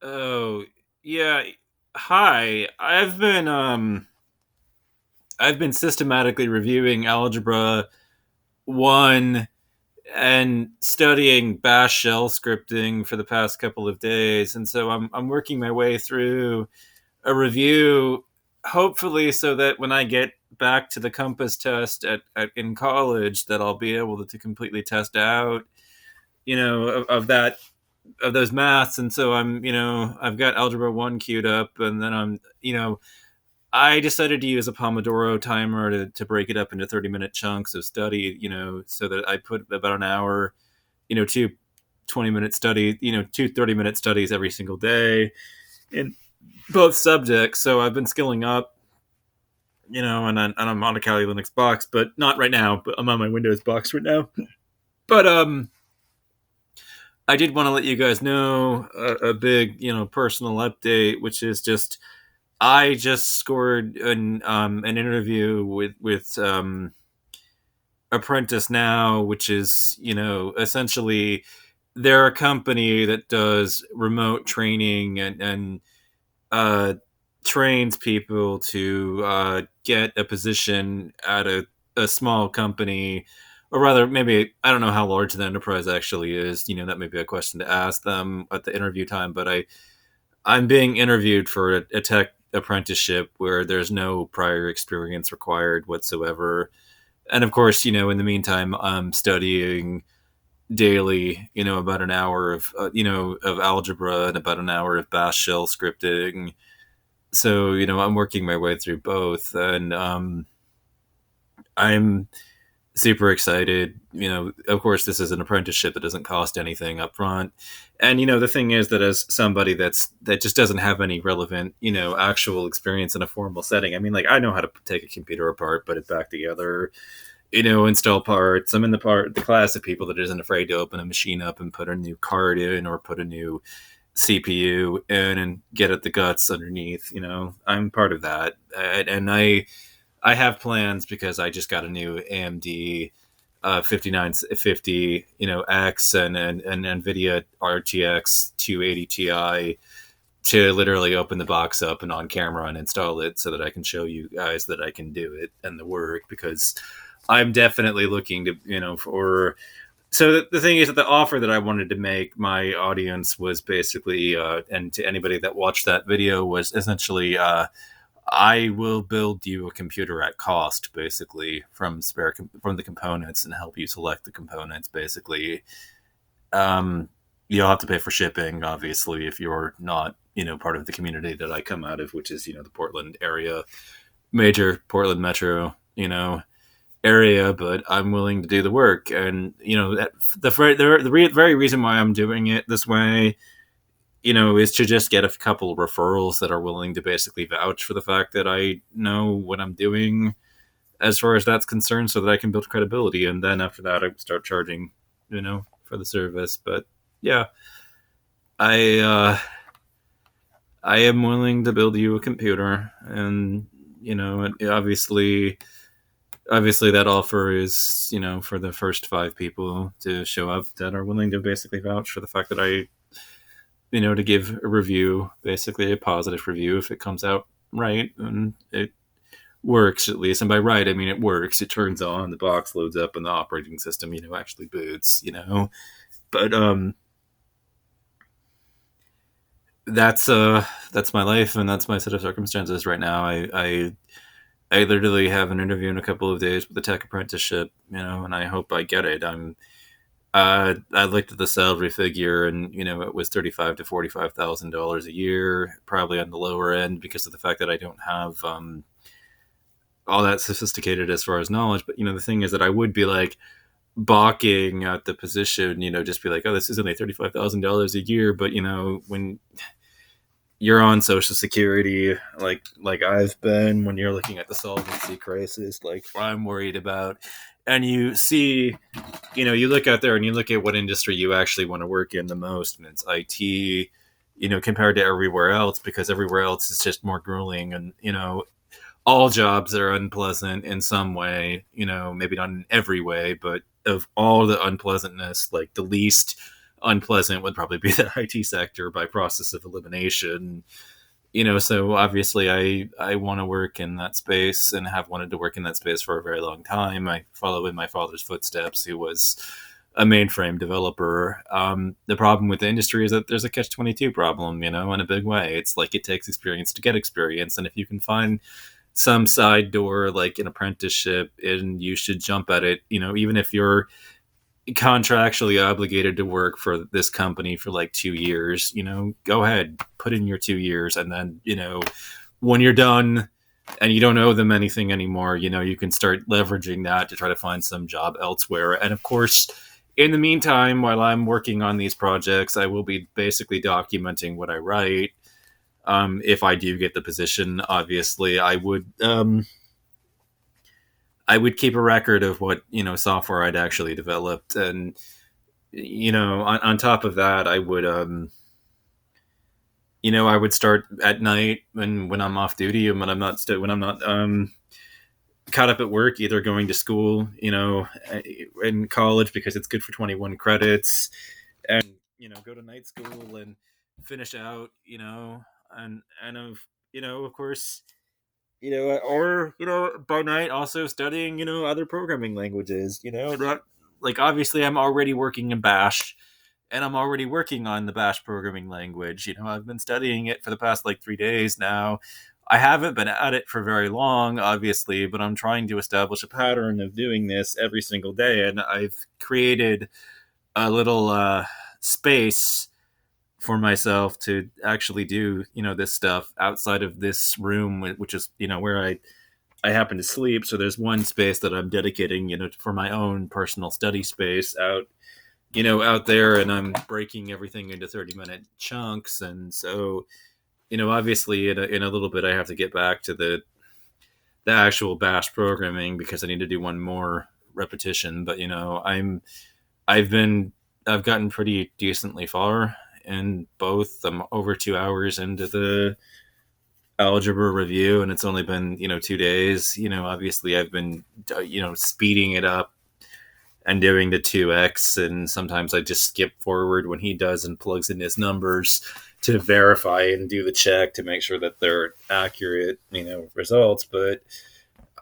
Oh, yeah. Hi. I've been systematically reviewing Algebra 1 and studying bash shell scripting for the past couple of days, and so I'm working my way through a review, hopefully so that when I get back to the compass test in college, that I'll be able to completely test out, of that, of those maths. And so I've got Algebra 1 queued up, and then I decided to use a Pomodoro timer to break it up into 30-minute chunks of study, so that I put about an hour, two 20-minute study, two 30-minute studies every single day in both subjects. So I've been skilling up, and I'm on a Kali Linux box, but not right now, but I'm on my Windows box right now. But I did want to let you guys know a big, personal update, which is just I just scored an interview with Apprentice Now, which is, essentially they're a company that does remote training and uh, trains people to get a position at a small company, or rather, maybe I don't know how large the enterprise actually is. That may be a question to ask them at the interview time. But I'm being interviewed for a tech apprenticeship where there's no prior experience required whatsoever. And of course, in the meantime, I'm studying daily, about an hour of algebra and about an hour of bash shell scripting. So, I'm working my way through both, and I'm super excited. Of course, this is an apprenticeship that doesn't cost anything up front. And the thing is that as somebody that just doesn't have any relevant, actual experience in a formal setting. I mean, like, I know how to take a computer apart, put it back together, install parts. I'm in the class of people that isn't afraid to open a machine up and put a new card in, or put a new CPU in and get at the guts underneath. I'm part of that, and I have plans because I just got a new AMD 5950, X and NVIDIA RTX 280 Ti to literally open the box up and on camera and install it so that I can show you guys that I can do it and the work, because I'm definitely looking to, for. So the thing is that the offer that I wanted to make my audience was basically, and to anybody that watched that video, was essentially, I will build you a computer at cost, basically from the components, and help you select the components. Basically, you'll have to pay for shipping, obviously, if you're not, part of the community that I come out of, which is, the Portland area, major Portland metro, area. But I'm willing to do the work, and the very reason why I'm doing it this way, is to just get a couple of referrals that are willing to basically vouch for the fact that I know what I'm doing as far as that's concerned, so that I can build credibility. And then after that, I start charging, for the service. But yeah, I I am willing to build you a computer, and obviously that offer is, for the first 5 people to show up that are willing to basically vouch for the fact that I, to give a review, basically a positive review, if it comes out right and it works, at least. And by right, I mean it works. It turns on, the box loads up, and the operating system, actually boots. But that's my life, and that's my set of circumstances right now. I literally have an interview in a couple of days with the tech apprenticeship, and I hope I get it. I looked at the salary figure, and it was $35,000 to $45,000 a year, probably on the lower end because of the fact that I don't have all that sophisticated as far as knowledge. But the thing is that I would be like balking at the position, just be like, oh, this is only $35,000 a year. But when you're on Social Security, like I've been, when you're looking at the solvency crisis, like I'm worried about, and you see, you look out there and you look at what industry you actually want to work in the most, and it's IT, compared to everywhere else, because everywhere else is just more grueling, and all jobs are unpleasant in some way, maybe not in every way, but of all the unpleasantness, like the least unpleasant would probably be the IT sector by process of elimination. So obviously I want to work in that space and have wanted to work in that space for a very long time. I follow in my father's footsteps, who was a mainframe developer. The problem with the industry is that there's a catch-22 problem, in a big way. It's like it takes experience to get experience. And if you can find some side door, like an apprenticeship, and you should jump at it, even if you're contractually obligated to work for this company for like 2 years, go ahead, put in your 2 years. And then, when you're done and you don't owe them anything anymore, you can start leveraging that to try to find some job elsewhere. And of course, in the meantime, while I'm working on these projects, I will be basically documenting what I write. If I do get the position, obviously, I would keep a record of what software I'd actually developed, and on top of that, I would start at night when I'm off duty and when I'm not caught up at work, either going to school, in college because it's good for 21 credits, and go to night school and finish out, of course, or by night also studying other programming languages. Not like, obviously I'm already working in Bash, and I'm already working on the Bash programming language. I've been studying it for the past like 3 days now. I haven't been at it for very long, obviously, but I'm trying to establish a pattern of doing this every single day, and I've created a little space for myself to actually do this stuff outside of this room, which is where I happen to sleep. So there's one space that I'm dedicating for my own personal study space out there, and I'm breaking everything into 30-minute chunks. And so obviously in a little bit I have to get back to the actual Bash programming because I need to do one more repetition. But I've been I've gotten pretty decently far in both. I'm over 2 hours into the algebra review, and it's only been 2 days. Obviously I've been speeding it up and doing the 2x, and sometimes I just skip forward when he does and plugs in his numbers to verify and do the check to make sure that they're accurate results. But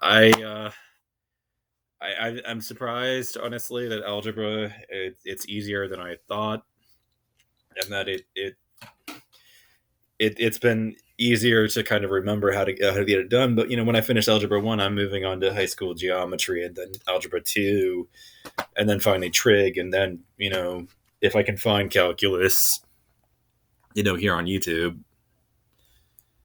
I I'm surprised, honestly, that algebra it's easier than I thought, and that it's been easier to kind of remember how to get it done. But when I finish algebra 1, I'm moving on to high school geometry, and then algebra 2, and then finally trig, and then if I can find calculus here on YouTube,